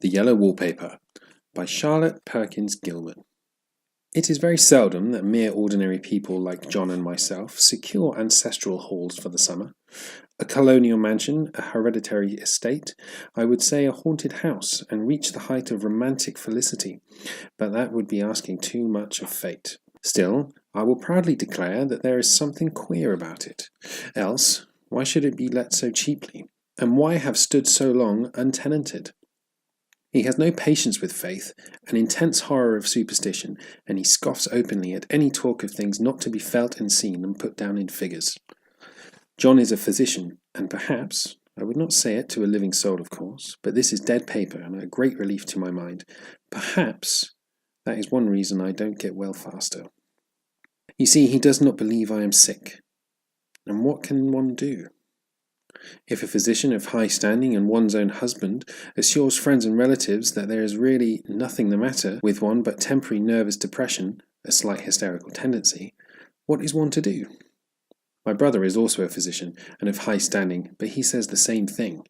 The Yellow Wallpaper by Charlotte Perkins Gilman. It is very seldom that mere ordinary people like John and myself secure ancestral halls for the summer. A colonial mansion, a hereditary estate, I would say a haunted house, and reach the height of romantic felicity, but that would be asking too much of fate. Still, I will proudly declare that there is something queer about it. Else, why should it be let so cheaply? And why have stood so long untenanted? He has no patience with faith, an intense horror of superstition, and he scoffs openly at any talk of things not to be felt and seen and put down in figures. John is a physician, and perhaps, I would not say it to a living soul of course, but this is dead paper and a great relief to my mind, perhaps that is one reason I don't get well faster. You see, he does not believe I am sick. And what can one do? If a physician of high standing and one's own husband assures friends and relatives that there is really nothing the matter with one but temporary nervous depression, a slight hysterical tendency, what is one to do? My brother is also a physician and of high standing, but he says the same thing.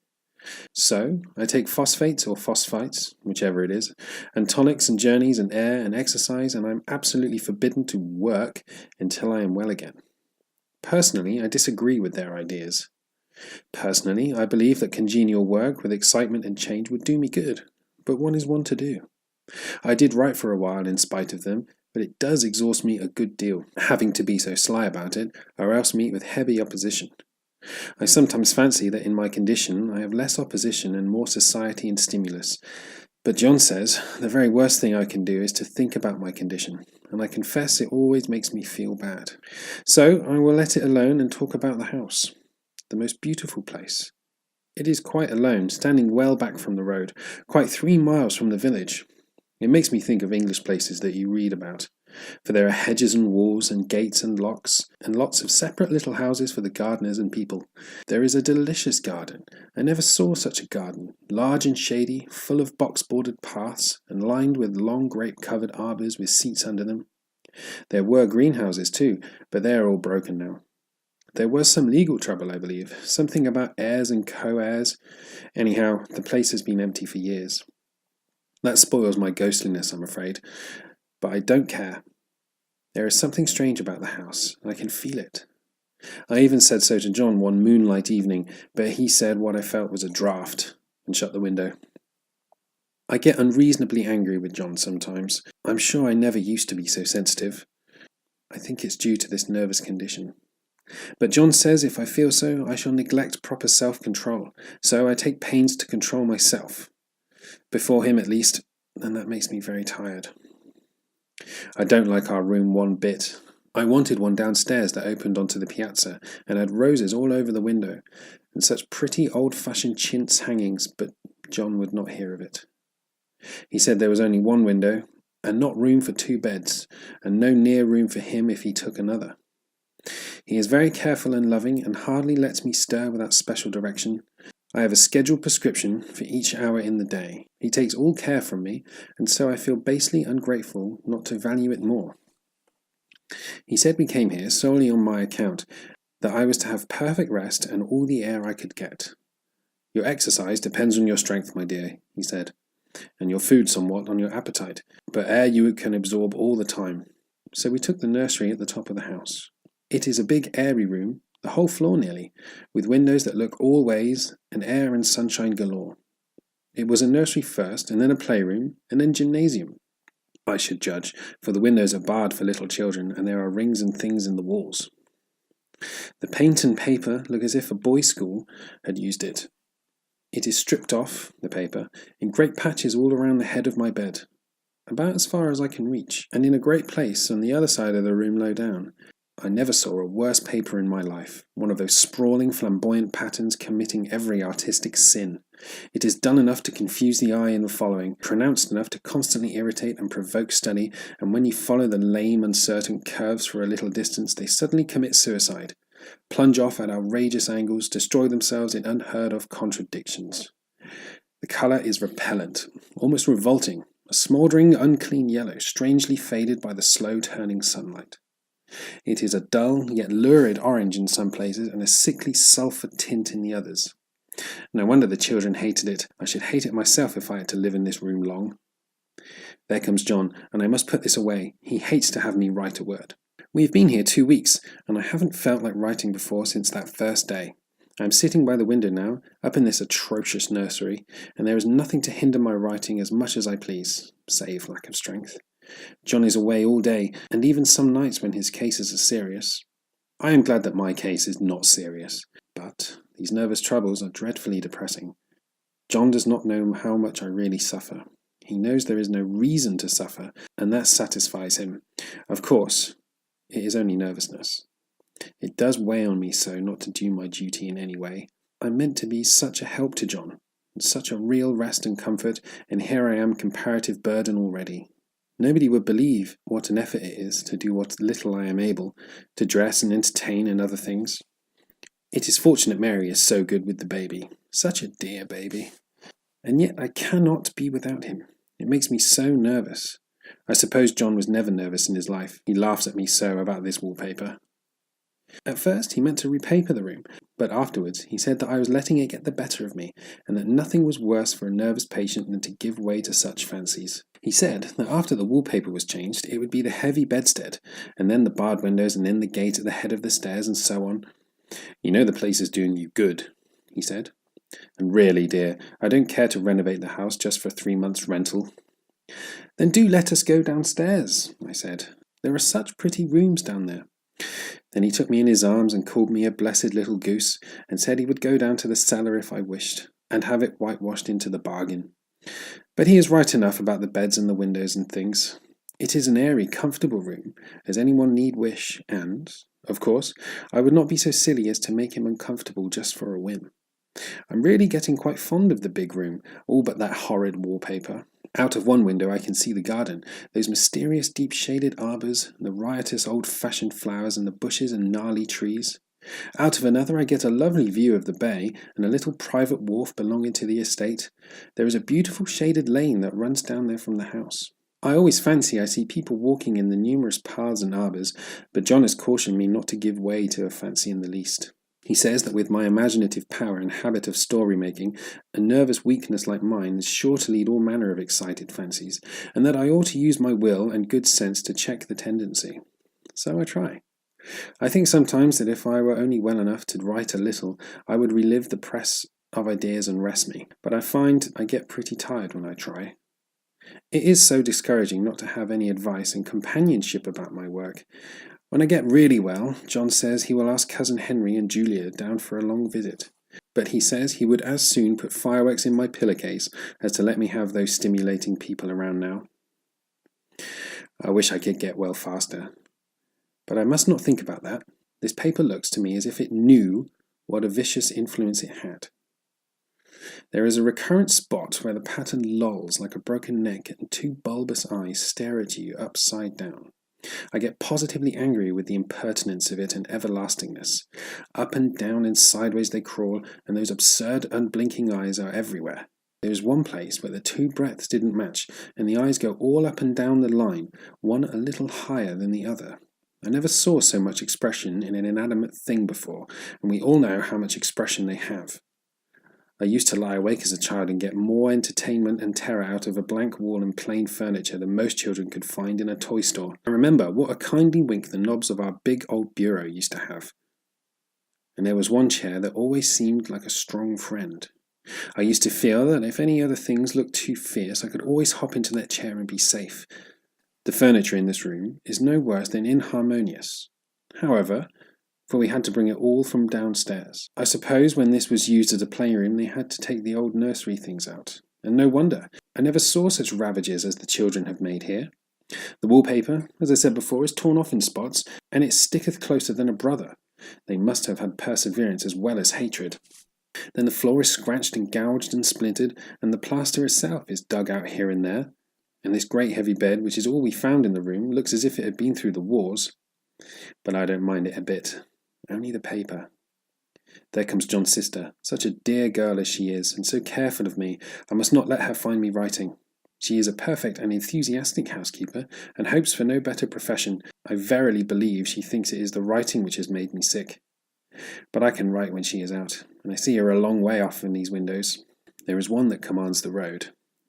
So I take phosphates or phosphites, whichever it is, and tonics and journeys and air and exercise, and I'm absolutely forbidden to work until I am well again. Personally, I disagree with their ideas. Personally, I believe that congenial work with excitement and change would do me good, but what is one to do? I did write for a while in spite of them, but it does exhaust me a good deal, having to be so sly about it, or else meet with heavy opposition. I sometimes fancy that in my condition I have less opposition and more society and stimulus, but John says the very worst thing I can do is to think about my condition, and I confess it always makes me feel bad. So I will let it alone and talk about the house. The most beautiful place. It is quite alone, standing well back from the road, quite 3 miles from the village. It makes me think of English places that you read about, for there are hedges and walls and gates and locks, and lots of separate little houses for the gardeners and people. There is a delicious garden. I never saw such a garden, large and shady, full of box-bordered paths, and lined with long grape-covered arbours with seats under them. There were greenhouses too, but they are all broken now. There was some legal trouble, I believe, something about heirs and co-heirs. Anyhow, the place has been empty for years. That spoils my ghostliness, I'm afraid, but I don't care. There is something strange about the house, I can feel it. I even said so to John one moonlight evening, but he said what I felt was a draught, and shut the window. I get unreasonably angry with John sometimes. I'm sure I never used to be so sensitive. I think it's due to this nervous condition. But John says if I feel so, I shall neglect proper self-control, so I take pains to control myself. Before him at least, and that makes me very tired. I don't like our room one bit. I wanted one downstairs that opened onto the piazza, and had roses all over the window, and such pretty old-fashioned chintz hangings, but John would not hear of it. He said there was only one window, and not room for 2 beds, and no near room for him if he took another. He is very careful and loving, and hardly lets me stir without special direction. I have a scheduled prescription for each hour in the day. He takes all care from me, and so I feel basely ungrateful not to value it more. He said we came here solely on my account, that I was to have perfect rest and all the air I could get. Your exercise depends on your strength, my dear, he said, and your food somewhat on your appetite, but air you can absorb all the time. So we took the nursery at the top of the house. It is a big airy room, the whole floor nearly, with windows that look all ways, and air and sunshine galore. It was a nursery first, and then a playroom, and then gymnasium, I should judge, for the windows are barred for little children, and there are rings and things in the walls. The paint and paper look as if a boys' school had used it. It is stripped off, the paper, in great patches all around the head of my bed, about as far as I can reach, and in a great place on the other side of the room low down. I never saw a worse paper in my life, one of those sprawling, flamboyant patterns committing every artistic sin. It is done enough to confuse the eye in the following, pronounced enough to constantly irritate and provoke study, and when you follow the lame, uncertain curves for a little distance, they suddenly commit suicide, plunge off at outrageous angles, destroy themselves in unheard-of contradictions. The colour is repellent, almost revolting, a smouldering, unclean yellow, strangely faded by the slow-turning sunlight. It is a dull yet lurid orange in some places, and a sickly sulphur tint in the others. No wonder the children hated it. I should hate it myself if I had to live in this room long. There comes John, and I must put this away. He hates to have me write a word. We have been here 2 weeks, and I haven't felt like writing before since that first day. I am sitting by the window now, up in this atrocious nursery, and there is nothing to hinder my writing as much as I please, save lack of strength. John is away all day, and even some nights when his cases are serious. I am glad that my case is not serious, but these nervous troubles are dreadfully depressing. John does not know how much I really suffer. He knows there is no reason to suffer, and that satisfies him. Of course, it is only nervousness. It does weigh on me so not to do my duty in any way. I'm meant to be such a help to John, and such a real rest and comfort, and here I am comparative burden already. Nobody would believe what an effort it is to do what little I am able, to dress and entertain and other things. It is fortunate Mary is so good with the baby. Such a dear baby. And yet I cannot be without him. It makes me so nervous. I suppose John was never nervous in his life. He laughs at me so about this wallpaper. At first he meant to repaper the room, but afterwards he said that I was letting it get the better of me, and that nothing was worse for a nervous patient than to give way to such fancies. He said that after the wallpaper was changed, it would be the heavy bedstead, and then the barred windows, and then the gate at the head of the stairs, and so on. You know the place is doing you good, he said. And really, dear, I don't care to renovate the house just for 3 months' rental. Then do let us go downstairs, I said. There are such pretty rooms down there. Then he took me in his arms and called me a blessed little goose, and said he would go down to the cellar if I wished, and have it whitewashed into the bargain. But he is right enough about the beds and the windows and things. It is an airy, comfortable room, as anyone need wish, and, of course, I would not be so silly as to make him uncomfortable just for a whim. I'm really getting quite fond of the big room, all but that horrid wallpaper. Out of one window I can see the garden, those mysterious deep-shaded arbours, the riotous old-fashioned flowers and the bushes and gnarly trees. Out of another I get a lovely view of the bay and a little private wharf belonging to the estate. There is a beautiful shaded lane that runs down there from the house. I always fancy I see people walking in the numerous paths and arbours, but John has cautioned me not to give way to a fancy in the least. He says that with my imaginative power and habit of story-making, a nervous weakness like mine is sure to lead all manner of excited fancies, and that I ought to use my will and good sense to check the tendency. So I try. I think sometimes that if I were only well enough to write a little, I would relive the press of ideas and rest me, but I find I get pretty tired when I try. It is so discouraging not to have any advice and companionship about my work. When I get really well, John says he will ask Cousin Henry and Julia down for a long visit. But he says he would as soon put fireworks in my pillowcase as to let me have those stimulating people around now. I wish I could get well faster. But I must not think about that. This paper looks to me as if it knew what a vicious influence it had. There is a recurrent spot where the pattern lolls like a broken neck and 2 bulbous eyes stare at you upside down. I get positively angry with the impertinence of it and everlastingness. Up and down and sideways they crawl, and those absurd unblinking eyes are everywhere. There is one place where the 2 breadths didn't match, and the eyes go all up and down the line, one a little higher than the other. I never saw so much expression in an inanimate thing before, and we all know how much expression they have. I used to lie awake as a child and get more entertainment and terror out of a blank wall and plain furniture than most children could find in a toy store. I remember what a kindly wink the knobs of our big old bureau used to have. And there was one chair that always seemed like a strong friend. I used to feel that if any other things looked too fierce, I could always hop into that chair and be safe. The furniture in this room is no worse than inharmonious. However, for we had to bring it all from downstairs. I suppose when this was used as a playroom they had to take the old nursery things out. And no wonder. I never saw such ravages as the children have made here. The wallpaper, as I said before, is torn off in spots, and it sticketh closer than a brother. They must have had perseverance as well as hatred. Then the floor is scratched and gouged and splintered, and the plaster itself is dug out here and there. And this great heavy bed, which is all we found in the room, looks as if it had been through the wars. But I don't mind it a bit. Only the paper. There comes John's sister, such a dear girl as she is, and so careful of me. I must not let her find me writing. She is a perfect and enthusiastic housekeeper, and hopes for no better profession. I verily believe she thinks it is the writing which has made me sick. but I can write when she is out, and I see her a long way off in these windows. There is one that commands the road,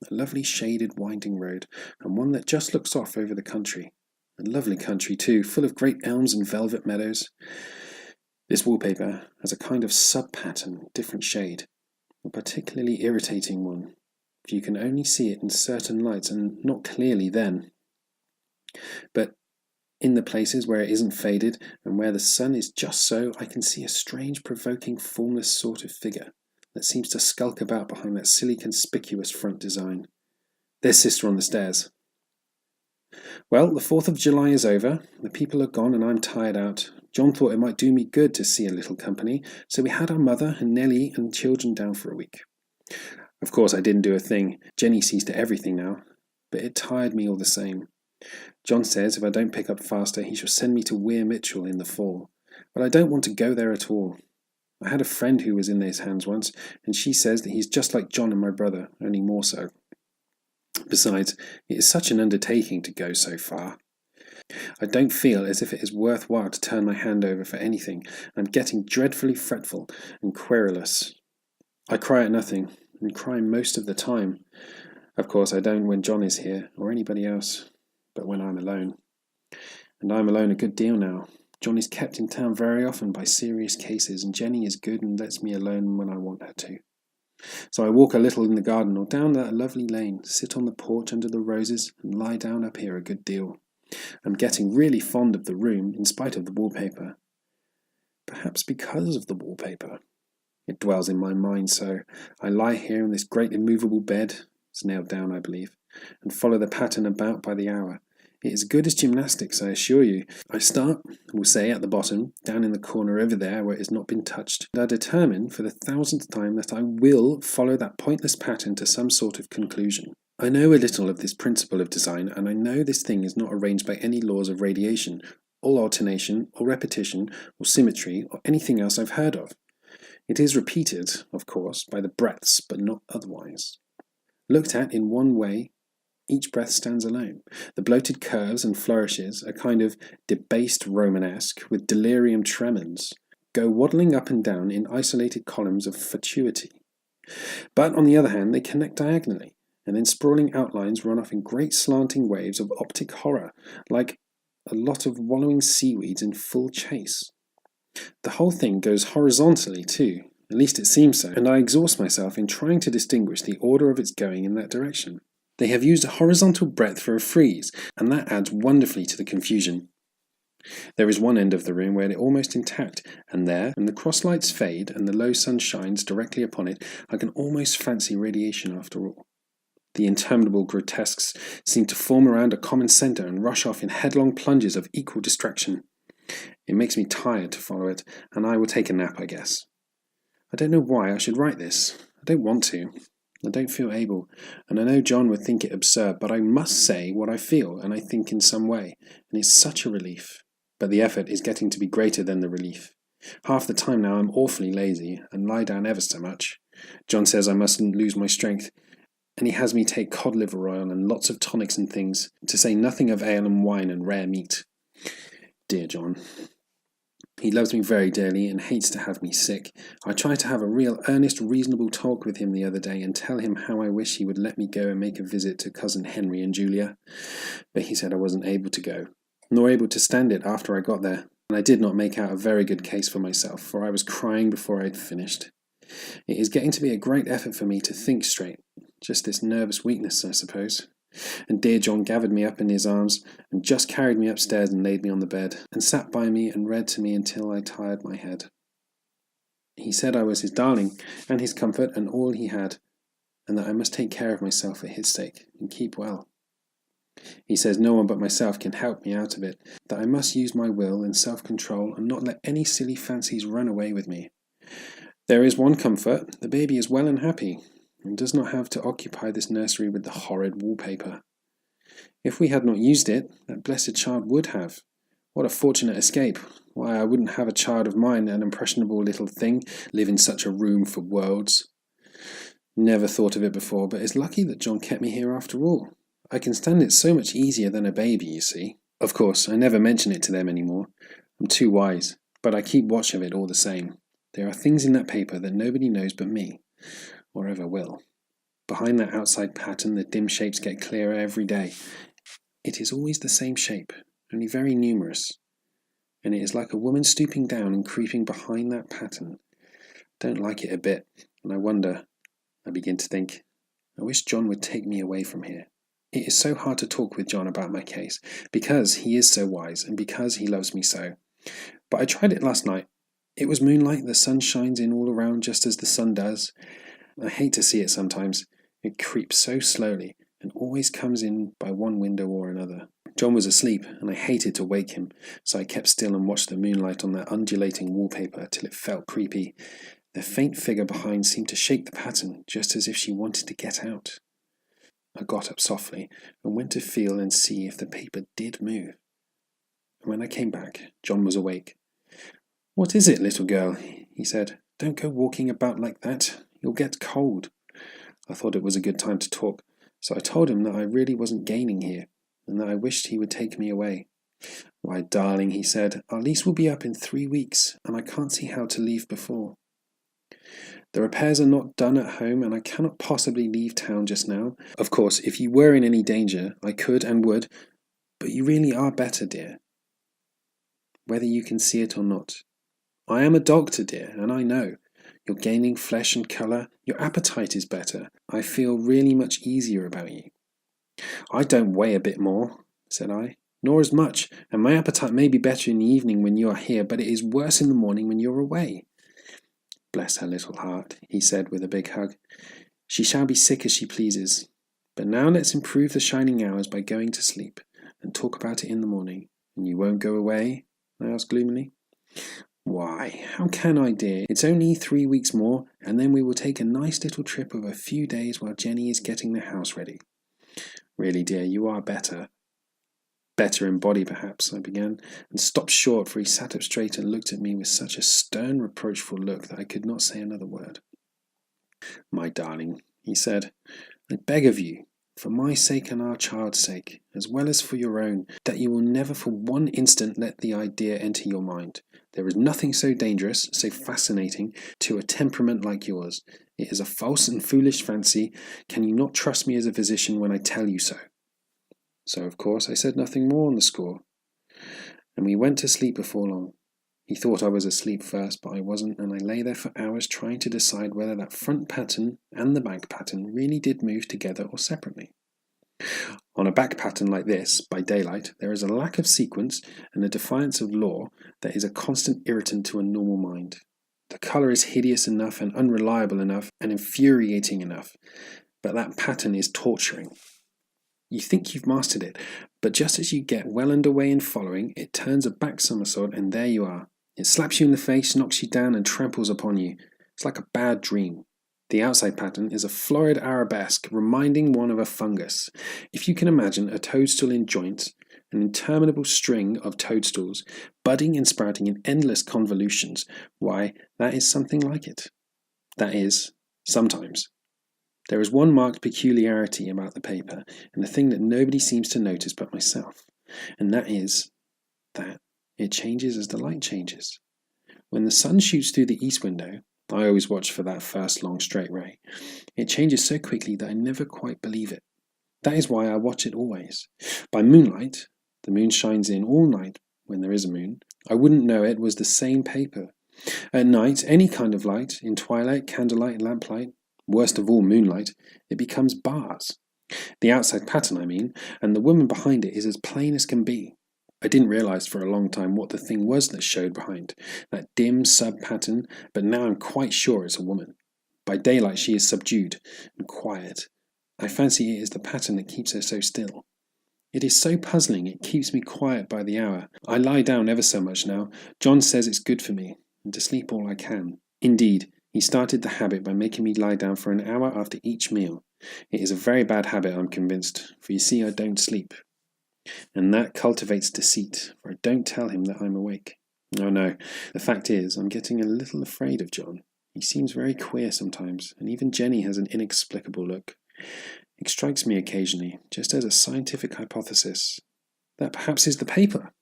a lovely shaded winding road, and one that just looks off over the country. A lovely country too, full of great elms and velvet meadows. This wallpaper has a kind of sub-pattern, different shade, a particularly irritating one, for you can only see it in certain lights and not clearly then. But in the places where it isn't faded and where the sun is just so, I can see a strange, provoking, formless sort of figure that seems to skulk about behind that silly, conspicuous front design. There's Sister on the stairs. Well, the 4th of July is over, the people are gone and I'm tired out. John thought it might do me good to see a little company, so we had our mother and Nellie and children down for a week. Of course I didn't do a thing. Jenny sees to everything now, but it tired me all the same. John says if I don't pick up faster he shall send me to Weir Mitchell in the fall, but I don't want to go there at all. I had a friend who was in those hands once, and she says that he's just like John and my brother, only more so. Besides, it is such an undertaking to go so far. I don't feel as if it is worthwhile to turn my hand over for anything, and I'm getting dreadfully fretful and querulous. I cry at nothing, and cry most of the time. Of course I don't when John is here, or anybody else, but when I'm alone. And I'm alone a good deal now. John is kept in town very often by serious cases, and Jenny is good and lets me alone when I want her to. So I walk a little in the garden or down that lovely lane, sit on the porch under the roses, and lie down up here a good deal. I'm getting really fond of the room, in spite of the wallpaper. Perhaps because of the wallpaper. It dwells in my mind so. I lie here in this great immovable bed, it's nailed down, I believe, and follow the pattern about by the hour. It is good as gymnastics, I assure you. I start, we'll say, at the bottom, down in the corner over there where it has not been touched, and I determine for the 1000th time that I will follow that pointless pattern to some sort of conclusion. I know a little of this principle of design, and I know this thing is not arranged by any laws of radiation, or alternation, or repetition, or symmetry, or anything else I've heard of. It is repeated, of course, by the breaths, but not otherwise. Looked at in one way, each breath stands alone. The bloated curves and flourishes, a kind of debased Romanesque with delirium tremens, go waddling up and down in isolated columns of fatuity. But on the other hand, they connect diagonally, and then sprawling outlines run off in great slanting waves of optic horror, like a lot of wallowing seaweeds in full chase. The whole thing goes horizontally too, at least it seems so, and I exhaust myself in trying to distinguish the order of its going in that direction. They have used a horizontal breadth for a frieze, and that adds wonderfully to the confusion. There is one end of the room where it is almost intact, and there, when the cross lights fade and the low sun shines directly upon it, I can almost fancy radiation after all. The interminable grotesques seem to form around a common centre and rush off in headlong plunges of equal distraction. It makes me tired to follow it, and I will take a nap, I guess. I don't know why I should write this. I don't want to. I don't feel able, and I know John would think it absurd, but I must say what I feel and I think in some way, and it's such a relief. But the effort is getting to be greater than the relief. Half the time now I'm awfully lazy, and lie down ever so much. John says I mustn't lose my strength, and he has me take cod liver oil and lots of tonics and things, to say nothing of ale and wine and rare meat. Dear John. He loves me very dearly and hates to have me sick. I tried to have a real earnest, reasonable talk with him the other day and tell him how I wish he would let me go and make a visit to Cousin Henry and Julia. But he said I wasn't able to go, nor able to stand it after I got there. And I did not make out a very good case for myself, for I was crying before I had finished. It is getting to be a great effort for me to think straight. Just this nervous weakness, I suppose. And dear John gathered me up in his arms and just carried me upstairs and laid me on the bed, and sat by me and read to me until I tired my head. He said I was his darling, and his comfort, and all he had, and that I must take care of myself for his sake, and keep well. He says no one but myself can help me out of it, that I must use my will and self-control, and not let any silly fancies run away with me. There is one comfort, the baby is well and happy, and does not have to occupy this nursery with the horrid wallpaper. If we had not used it, that blessed child would have. What a fortunate escape! Why, I wouldn't have a child of mine, an impressionable little thing, live in such a room for worlds. Never thought of it before, but it's lucky that John kept me here after all. I can stand it so much easier than a baby, you see. Of course, I never mention it to them any more. I'm too wise. But I keep watch of it all the same. There are things in that paper that nobody knows but me, or ever will. Behind that outside pattern, the dim shapes get clearer every day. It is always the same shape, only very numerous. And it is like a woman stooping down and creeping behind that pattern. Don't like it a bit, and I begin to think, I wish John would take me away from here. It is so hard to talk with John about my case, because he is so wise, and because he loves me so. But I tried it last night. It was moonlight, the sun shines in all around just as the sun does. I hate to see it sometimes. It creeps so slowly, and always comes in by one window or another. John was asleep, and I hated to wake him, so I kept still and watched the moonlight on that undulating wallpaper till it felt creepy. The faint figure behind seemed to shake the pattern, just as if she wanted to get out. I got up softly, and went to feel and see if the paper did move. And when I came back, John was awake. "What is it, little girl?" he said. "Don't go walking about like that. You'll get cold." I thought it was a good time to talk, so I told him that I really wasn't gaining here, and that I wished he would take me away. "Why, darling," he said, "our lease will be up in 3 weeks, and I can't see how to leave before. The repairs are not done at home, and I cannot possibly leave town just now. Of course, if you were in any danger, I could and would, but you really are better, dear, whether you can see it or not. I am a doctor, dear, and I know. You're gaining flesh and colour, your appetite is better. I feel really much easier about you." "I don't weigh a bit more," said I, "nor as much, and my appetite may be better in the evening when you are here, but it is worse in the morning when you're away." "Bless her little heart," he said with a big hug. "She shall be sick as she pleases. But now let's improve the shining hours by going to sleep, and talk about it in the morning." "And you won't go away?" I asked gloomily. "Why, how can I, dear? It's only 3 weeks more, and then we will take a nice little trip of a few days while Jenny is getting the house ready." "Really, dear, you are better." "Better in body, perhaps," I began, and stopped short, for he sat up straight and looked at me with such a stern, reproachful look that I could not say another word. "My darling," he said, "I beg of you, for my sake and our child's sake, as well as for your own, that you will never for one instant let the idea enter your mind. There is nothing so dangerous, so fascinating, to a temperament like yours. It is a false and foolish fancy. Can you not trust me as a physician when I tell you so?" So, of course, I said nothing more on the score, and we went to sleep before long. He thought I was asleep first, but I wasn't, and I lay there for hours trying to decide whether that front pattern and the back pattern really did move together or separately. On a back pattern like this, by daylight, there is a lack of sequence and a defiance of law that is a constant irritant to a normal mind. The colour is hideous enough and unreliable enough and infuriating enough, but that pattern is torturing. You think you've mastered it, but just as you get well underway in following, it turns a back somersault and there you are. It slaps you in the face, knocks you down and tramples upon you. It's like a bad dream. The outside pattern is a florid arabesque, reminding one of a fungus. If you can imagine a toadstool in joint, an interminable string of toadstools, budding and sprouting in endless convolutions, why, that is something like it. That is, sometimes. There is one marked peculiarity about the paper, and a thing that nobody seems to notice but myself, and that is that it changes as the light changes. When the sun shoots through the east window, I always watch for that first long straight ray, it changes so quickly that I never quite believe it. That is why I watch it always. By moonlight, the moon shines in all night when there is a moon, I wouldn't know it was the same paper. At night, any kind of light, in twilight, candlelight, lamplight, worst of all moonlight, it becomes bars. The outside pattern, I mean, and the woman behind it is as plain as can be. I didn't realise for a long time what the thing was that showed behind, that dim sub-pattern, but now I'm quite sure it's a woman. By daylight she is subdued and quiet. I fancy it is the pattern that keeps her so still. It is so puzzling, it keeps me quiet by the hour. I lie down ever so much now. John says it's good for me, and to sleep all I can. Indeed, he started the habit by making me lie down for an hour after each meal. It is a very bad habit, I'm convinced, for you see I don't sleep. And that cultivates deceit, for I don't tell him that I'm awake. No, the fact is, I'm getting a little afraid of John. He seems very queer sometimes, and even Jenny has an inexplicable look. It strikes me occasionally, just as a scientific hypothesis, that perhaps is the paper.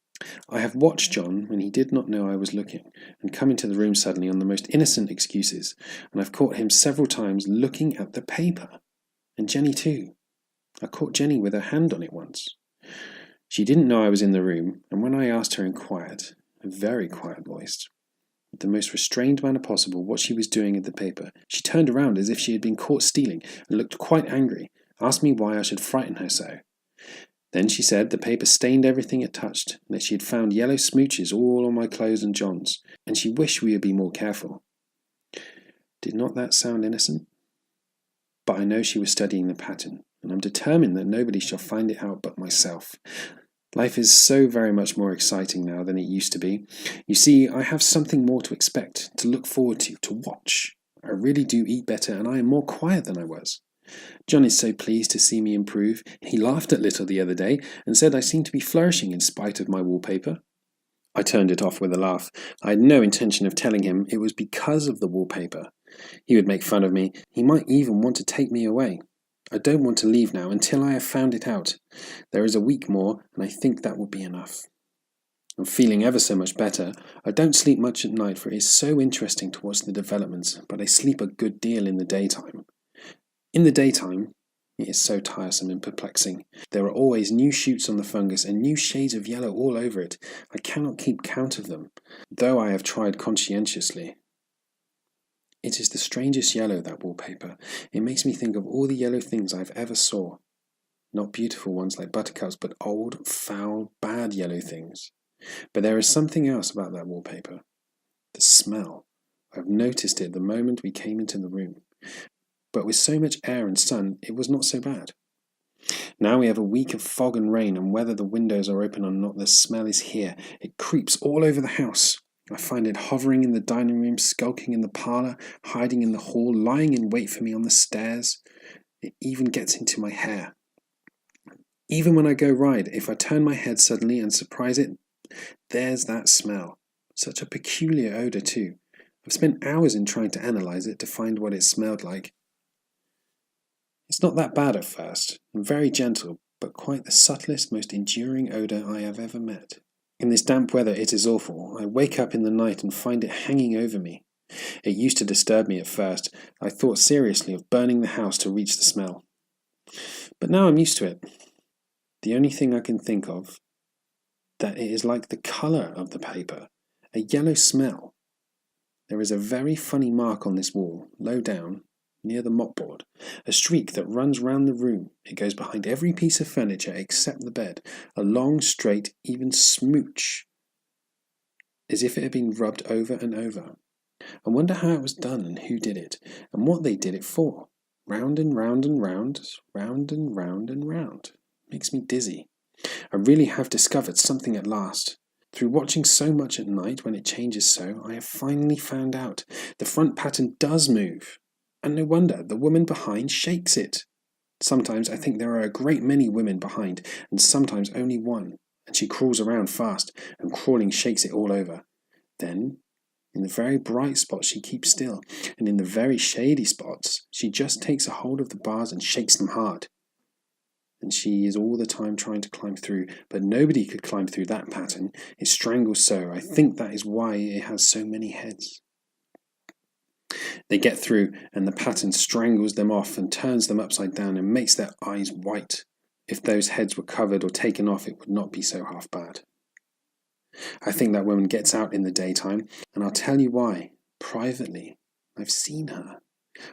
I have watched John when he did not know I was looking, and come into the room suddenly on the most innocent excuses, and I've caught him several times looking at the paper. And Jenny too. I caught Jenny with her hand on it once. She didn't know I was in the room, and when I asked her in quiet, a very quiet voice, with the most restrained manner possible, what she was doing at the paper, she turned around as if she had been caught stealing, and looked quite angry, asked me why I should frighten her so. Then she said the paper stained everything it touched, and that she had found yellow smooches all on my clothes and John's, and she wished we would be more careful. Did not that sound innocent? But I know she was studying the pattern, and I'm determined that nobody shall find it out but myself. Life is so very much more exciting now than it used to be. You see, I have something more to expect, to look forward to watch. I really do eat better, and I am more quiet than I was. John is so pleased to see me improve. He laughed a little the other day and said I seemed to be flourishing in spite of my wallpaper. I turned it off with a laugh. I had no intention of telling him it was because of the wallpaper. He would make fun of me. He might even want to take me away. I don't want to leave now until I have found it out. There is a week more, and I think that will be enough. I'm feeling ever so much better. I don't sleep much at night, for it is so interesting to watch the developments, but I sleep a good deal in the daytime. In the daytime, it is so tiresome and perplexing. There are always new shoots on the fungus and new shades of yellow all over it. I cannot keep count of them, though I have tried conscientiously. It is the strangest yellow, that wallpaper. It makes me think of all the yellow things I've ever saw. Not beautiful ones like buttercups, but old, foul, bad yellow things. But there is something else about that wallpaper. The smell. I've noticed it the moment we came into the room. But with so much air and sun, it was not so bad. Now we have a week of fog and rain, and whether the windows are open or not, the smell is here. It creeps all over the house. I find it hovering in the dining room, skulking in the parlour, hiding in the hall, lying in wait for me on the stairs. It even gets into my hair. Even when I go ride, if I turn my head suddenly and surprise it, there's that smell. Such a peculiar odour too. I've spent hours in trying to analyse it to find what it smelled like. It's not that bad at first, and very gentle, but quite the subtlest, most enduring odour I have ever met. In this damp weather it is awful. I wake up in the night and find it hanging over me. It used to disturb me at first. I thought seriously of burning the house to reach the smell. But now I'm used to it. The only thing I can think of, that it is like the colour of the paper, a yellow smell. There is a very funny mark on this wall, low down, near the mopboard, a streak that runs round the room. It goes behind every piece of furniture except the bed, a long, straight, even smooch, as if it had been rubbed over and over. I wonder how it was done and who did it, and what they did it for. Round and round and round, round and round and round. Makes me dizzy. I really have discovered something at last. Through watching so much at night when it changes so, I have finally found out. The front pattern does move. And no wonder, the woman behind shakes it. Sometimes I think there are a great many women behind, and sometimes only one, and she crawls around fast, and crawling shakes it all over. Then, in the very bright spots she keeps still, and in the very shady spots she just takes a hold of the bars and shakes them hard. And she is all the time trying to climb through, but nobody could climb through that pattern. It strangles so. I think that is why it has so many heads. They get through, and the pattern strangles them off and turns them upside down and makes their eyes white. If those heads were covered or taken off, it would not be so half bad. I think that woman gets out in the daytime, and I'll tell you why. Privately. I've seen her.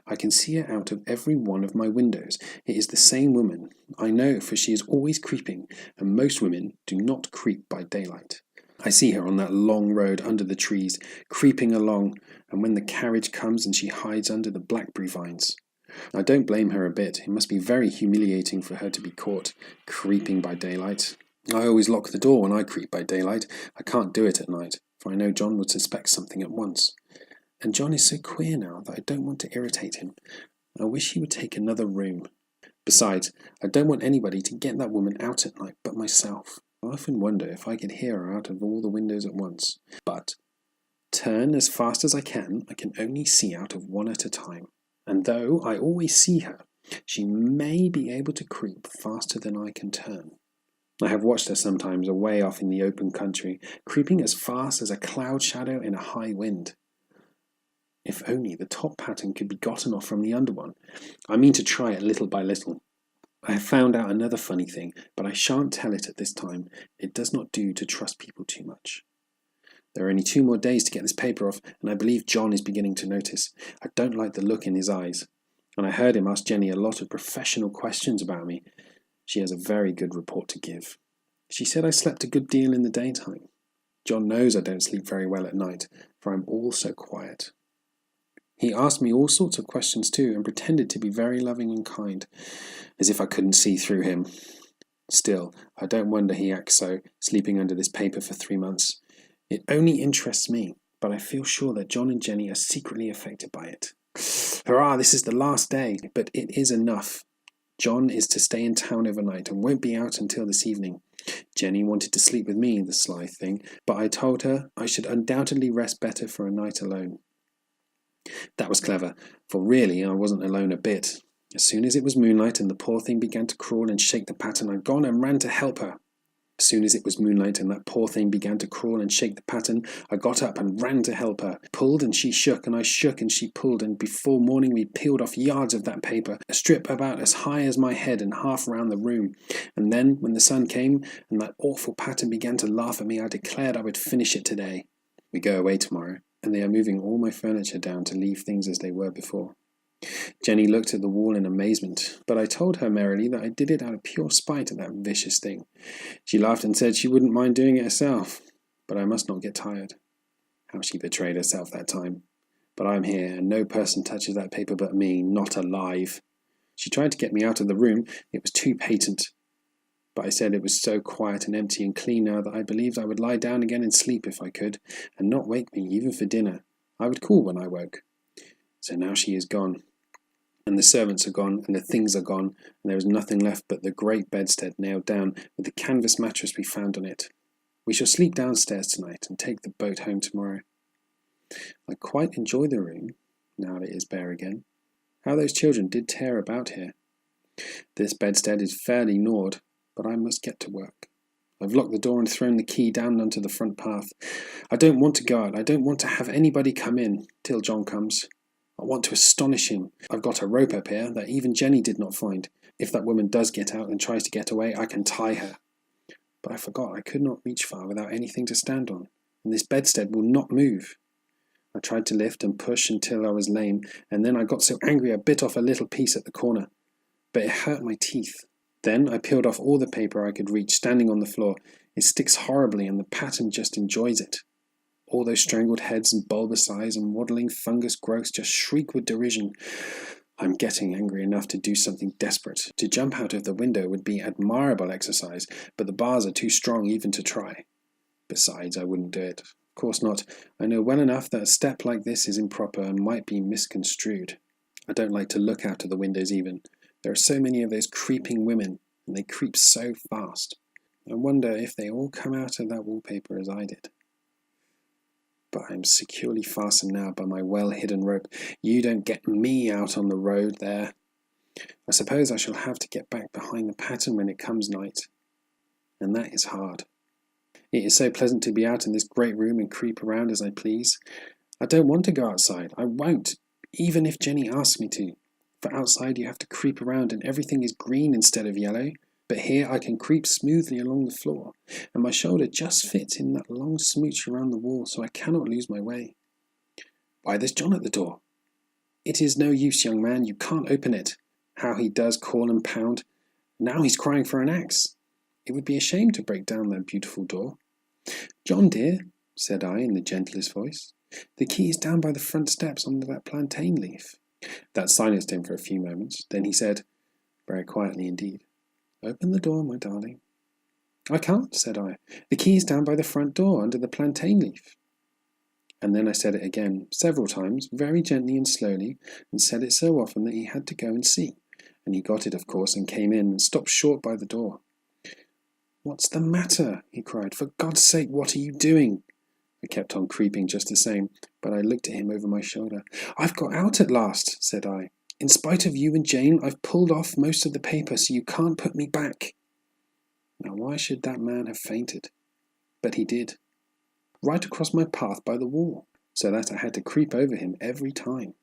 I can see her out of every one of my windows. It is the same woman. I know, for she is always creeping, and most women do not creep by daylight. I see her on that long road under the trees, creeping along, and when the carriage comes and she hides under the blackberry vines. I don't blame her a bit. It must be very humiliating for her to be caught creeping by daylight. I always lock the door when I creep by daylight. I can't do it at night, for I know John would suspect something at once. And John is so queer now that I don't want to irritate him. I wish he would take another room. Besides, I don't want anybody to get that woman out at night but myself. I often wonder if I could hear her out of all the windows at once. But, turn as fast as I can only see out of one at a time. And though I always see her, she may be able to creep faster than I can turn. I have watched her sometimes away off in the open country, creeping as fast as a cloud shadow in a high wind. If only the top pattern could be gotten off from the under one. I mean to try it little by little. I have found out another funny thing, but I shan't tell it at this time. It does not do to trust people too much. There are only 2 more days to get this paper off, and I believe John is beginning to notice. I don't like the look in his eyes. And I heard him ask Jenny a lot of professional questions about me. She has a very good report to give. She said I slept a good deal in the daytime. John knows I don't sleep very well at night, for I'm all so quiet. He asked me all sorts of questions too, and pretended to be very loving and kind, as if I couldn't see through him. Still, I don't wonder he acts so, sleeping under this paper for 3 months. It only interests me, but I feel sure that John and Jenny are secretly affected by it. Hurrah, this is the last day, but it is enough. John is to stay in town overnight and won't be out until this evening. Jenny wanted to sleep with me, the sly thing, but I told her I should undoubtedly rest better for a night alone. That was clever, for really I wasn't alone a bit. As soon as it was moonlight and the poor thing began to crawl and shake the pattern, I got and ran to help her. As soon as it was moonlight and that poor thing began to crawl and shake the pattern, I got up and ran to help her. Pulled and she shook, and I shook and she pulled, and before morning we peeled off yards of that paper, a strip about as high as my head and half round the room. And then, when the sun came and that awful pattern began to laugh at me, I declared I would finish it today. We go away tomorrow, and they are moving all my furniture down to leave things as they were before. Jenny looked at the wall in amazement, but I told her merrily that I did it out of pure spite at that vicious thing. She laughed and said she wouldn't mind doing it herself, but I must not get tired. How she betrayed herself that time. But I'm here, and no person touches that paper but me, not alive. She tried to get me out of the room. It was too patent. But I said it was so quiet and empty and clean now that I believed I would lie down again and sleep if I could, and not wake me even for dinner. I would call when I woke. So now she is gone. And the servants are gone, and the things are gone, and there is nothing left but the great bedstead nailed down with the canvas mattress we found on it. We shall sleep downstairs tonight and take the boat home tomorrow. I quite enjoy the room, now that it is bare again. How those children did tear about here. This bedstead is fairly gnawed, but I must get to work. I've locked the door and thrown the key down onto the front path. I don't want to go out. I don't want to have anybody come in till John comes. I want to astonish him. I've got a rope up here that even Jenny did not find. If that woman does get out and tries to get away, I can tie her. But I forgot I could not reach far without anything to stand on, and this bedstead will not move. I tried to lift and push until I was lame, and then I got so angry I bit off a little piece at the corner. But it hurt my teeth. Then I peeled off all the paper I could reach, standing on the floor. It sticks horribly, and the pattern just enjoys it. All those strangled heads and bulbous eyes and waddling fungus growths just shriek with derision. I'm getting angry enough to do something desperate. To jump out of the window would be admirable exercise, but the bars are too strong even to try. Besides, I wouldn't do it. Of course not. I know well enough that a step like this is improper and might be misconstrued. I don't like to look out of the windows even. There are so many of those creeping women, and they creep so fast. I wonder if they all come out of that wallpaper as I did. But I am securely fastened now by my well-hidden rope. You don't get me out on the road there. I suppose I shall have to get back behind the pattern when it comes night. And that is hard. It is so pleasant to be out in this great room and creep around as I please. I don't want to go outside. I won't, even if Jenny asks me to. For outside you have to creep around and everything is green instead of yellow. But here I can creep smoothly along the floor, and my shoulder just fits in that long smooch around the wall, so I cannot lose my way. Why, there's John at the door. It is no use, young man, you can't open it. How he does call and pound. Now he's crying for an axe. It would be a shame to break down that beautiful door. John, dear, said I in the gentlest voice, the key is down by the front steps under that plantain leaf. That silenced him for a few moments. Then he said, very quietly indeed, open the door, my darling. I can't, said I. The key is down by the front door, under the plantain leaf. And then I said it again, several times, very gently and slowly, and said it so often that he had to go and see. And he got it, of course, and came in, and stopped short by the door. What's the matter? He cried. For God's sake, what are you doing? I kept on creeping just the same, but I looked at him over my shoulder. I've got out at last, said I. In spite of you and Jane, I've pulled off most of the paper, so you can't put me back. Now why should that man have fainted? But he did, right across my path by the wall, so that I had to creep over him every time.